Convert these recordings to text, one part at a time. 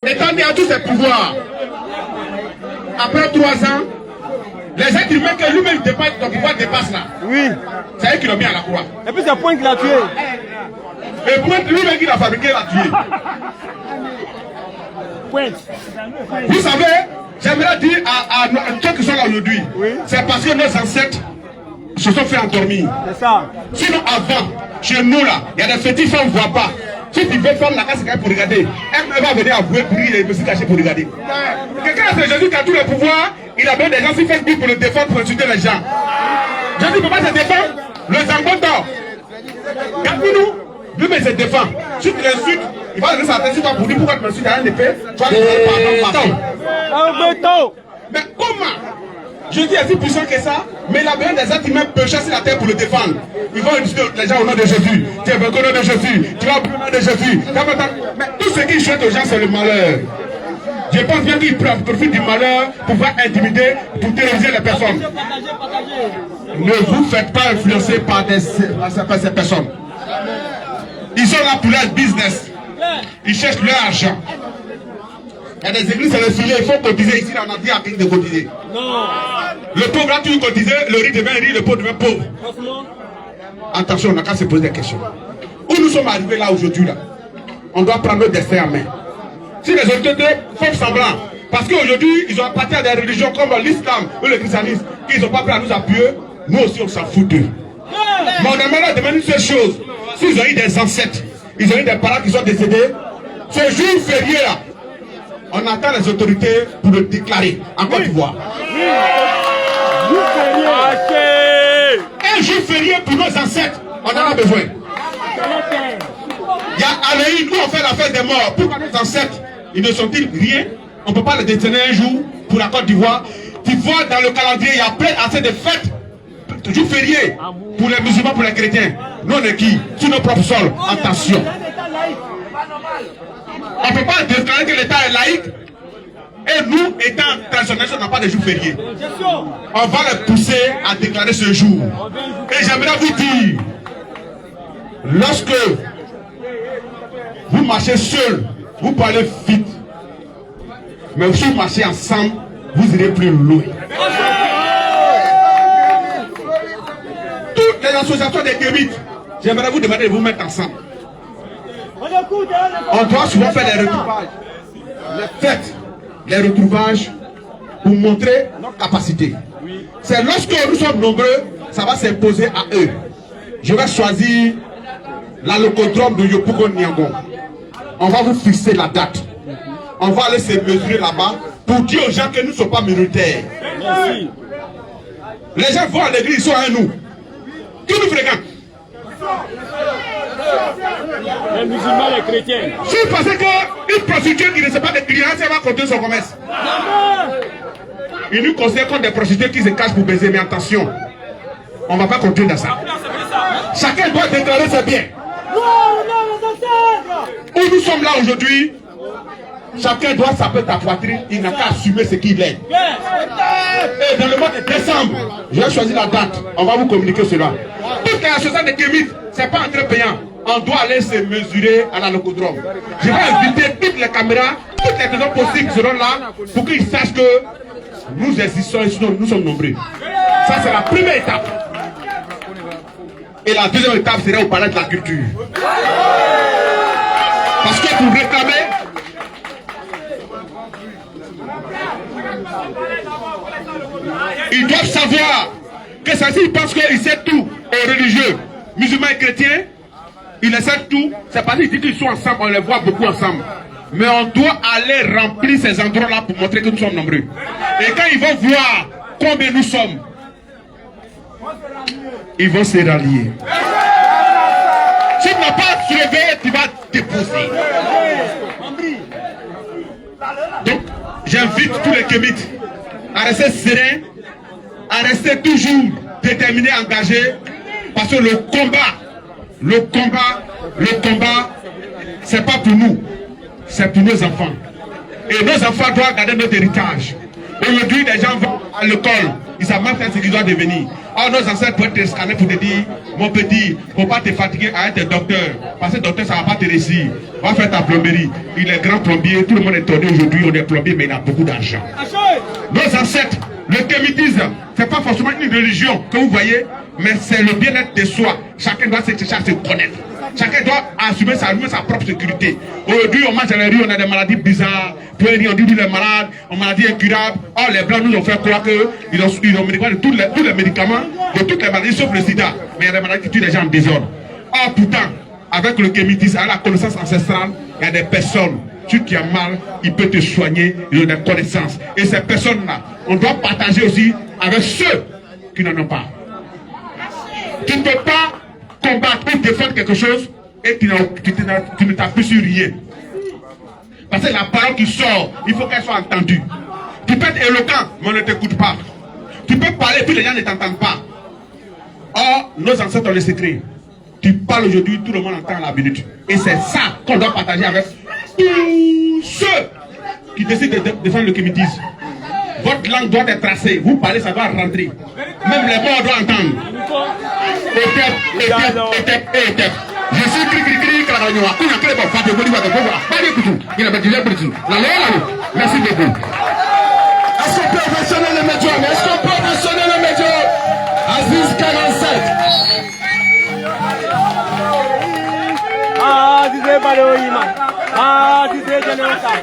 Étant à tous ses pouvoirs, après 3 ans, les êtres humains que lui-même dépasse, son pouvoir dépasse là. Oui. C'est eux qui l'ont mis à la croix. Et puis c'est Pointe qui l'a tué. Et Pointe, lui-même qui l'a fabriqué, l'a tué. Pointe. Vous savez, j'aimerais dire à ceux qui sont là aujourd'hui, oui, c'est parce que nos ancêtres se sont fait endormir. C'est ça. Sinon avant, chez nous là, il y a des fétiches qu'on ne voit pas. Si tu veux faire la casse pour regarder, elle va venir avouer pour lui et me cacher pour regarder. Quelqu'un c'est Jésus qui a tous les pouvoirs, il a besoin des gens qui font pour le défendre, pour insulter les gens. Jésus ne peut pas se défendre, le zambon d'or. Regardez-nous, lui mais se défend. Si tu l'insultes, il va donner sa tête sur toi pour dire pourquoi tu m'insultes à un épée, tu vas lui dire pardon. Un béton. Mais comment? Je dis, est-il puissant que ça? Mais il a besoin des êtres humains péchés sur la terre pour le défendre. Ils vont insulter les gens au nom de Jésus. Tu es vaincre au nom de Jésus. Tu vas au nom de Jésus. Mais tout ce qu'ils souhaitent aux gens, c'est le malheur. Je pense bien qu'ils profitent du malheur pour pouvoir intimider, pour terroriser les personnes. Ne vous faites pas influencer par ces personnes. Ils sont là pour leur business. Ils cherchent leur argent. Il y a des églises, c'est le filet, il faut cotiser. Ici, on a dit à qui de cotiser. Non. Le pauvre a toujours cotisé, le riche devient riche, le pauvre devient pauvre. Attention, on n'a qu'à se poser des questions. Où nous sommes arrivés là aujourd'hui, là, on doit prendre notre destin en main. Si les autorités font semblant, parce qu'aujourd'hui, ils ont appartenu à des religions comme l'islam ou le christianisme, qu'ils n'ont pas prêt à nous appuyer, nous aussi on s'en fout d'eux. Mais on aimerait leur demander une seule chose. S'ils ont eu des ancêtres, ils ont eu des parents qui sont décédés, ce jour férié là, on attend les autorités pour le déclarer en Côte d'Ivoire. Un jour férié pour nos ancêtres, on en a besoin. Il y a Aléï, nous on fait la fête des morts. Pourquoi nos ancêtres, ils ne sont-ils rien? On ne peut pas les détenir un jour pour la Côte d'Ivoire. Tu vois dans le calendrier, il y a plein assez de fêtes. Jour férié pour les musulmans, pour les chrétiens. Nous on est qui? Sur nos propres sols. Attention. On ne peut pas déclarer que l'État est laïque et nous, étant traditionnels, on n'a pas de jour férié. On va les pousser à déclarer ce jour. Et j'aimerais vous dire, lorsque vous marchez seul, vous parlez vite. Mais si vous marchez ensemble, vous irez plus loin. Toutes les associations des kémites, j'aimerais vous demander de vous mettre ensemble. On doit souvent faire les retrouvages, les fêtes, les retrouvages pour montrer notre capacité. C'est lorsque nous sommes nombreux, ça va s'imposer à eux. Je vais choisir l'allocodrome de Yopougon Niangon. On va vous fixer la date. On va aller se mesurer là-bas pour dire aux gens que nous ne sommes pas minoritaires. Les gens vont à l'église, ils sont à nous. Qui nous fréquente? Les musulmans, les chrétiens. Si vous pensez qu'une prostituée qui ne sait pas des clients, elle va continuer son commerce. Il nous considère comme des prostituées qui se cachent pour baiser, mais attention, on ne va pas continuer dans ça. Chacun doit déclarer ses biens. Où nous sommes là aujourd'hui, chacun doit saper ta poitrine, il n'a qu'à assumer ce qu'il est. Et dans le mois de décembre, je vais choisir la date, on va vous communiquer cela. Toute la société de Kémit, ce n'est pas un très payant. On doit aller se mesurer à la locodrome. Je vais inviter toutes les caméras, toutes les personnes possibles qui seront là pour qu'ils sachent que nous existons et sinon nous sommes nombreux. Ça, c'est la première étape. Et la deuxième étape serait au palais de la culture. Parce que pour réclamer, ils doivent savoir que ceux-ci pensent qu'ils savent tout aux religieux, musulmans et chrétiens. Ils ne savent tout, c'est parce qu'ils disent qu'ils sont ensemble, on les voit beaucoup ensemble. Mais on doit aller remplir ces endroits-là pour montrer que nous sommes nombreux. Et quand ils vont voir combien nous sommes, ils vont se rallier. Si tu n'as pas soulevé, tu vas déposer. Donc, j'invite tous les kémites à rester sereins, à rester toujours déterminés, engagés, parce que le combat, c'est pas pour nous, c'est pour nos enfants. Et nos enfants doivent garder notre héritage. Aujourd'hui, les gens vont à l'école, ils savent même faire ce qu'ils doivent devenir. Oh, nos ancêtres peuvent te scanner pour te dire, mon petit, faut pas te fatiguer à être docteur. Parce que docteur, ça va pas te réussir. Va faire ta plomberie. Il est grand plombier, tout le monde est tourné aujourd'hui, on est plombier, mais il a beaucoup d'argent. Nos ancêtres, le kémitisme, c'est pas forcément une religion que vous voyez, mais c'est le bien-être de soi. Chacun doit se chercher à se connaître. Chacun doit assumer sa propre sécurité. Aujourd'hui, on mange à la rue, on a des maladies bizarres. Puis on dit qu'il est malade, on maladie incurable. Oh, les Blancs nous ont fait croire qu'ils ont médicament de tous les médicaments, de toutes les maladies, sauf le sida. Mais il y a des maladies qui tuent les gens en désordre. Or, pourtant, avec le kémitisme, avec la connaissance ancestrale, il y a des personnes. Celui qui a mal, il peut te soigner, il a des connaissances. Et ces personnes-là, on doit partager aussi avec ceux qui n'en ont pas. Tu ne peux pas combattre ou défendre quelque chose et tu ne t'appuies sur rien. Parce que la parole qui sort, il faut qu'elle soit entendue. Tu peux être éloquent, mais on ne t'écoute pas. Tu peux parler, puis les gens ne t'entendent pas. Or, nos ancêtres ont le secret. Tu parles aujourd'hui, tout le monde entend à la minute. Et c'est ça qu'on doit partager avec tous ceux qui décident de défendre le kémitisme. Votre langue doit être tracée. Vous parlez, ça doit rentrer. Même les morts doivent entendre. Je suis cri-cri-cri, merci beaucoup. Est-ce qu'on peut mentionner le médium? Est-ce qu'on peut mentionner le médium? Aziz 47. Ah, disait Baloïma. Ah, disait Janéoka.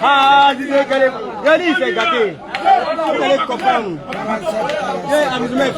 Ah, disait Galé. Yali, c'est gâté. Vous allez comprendre.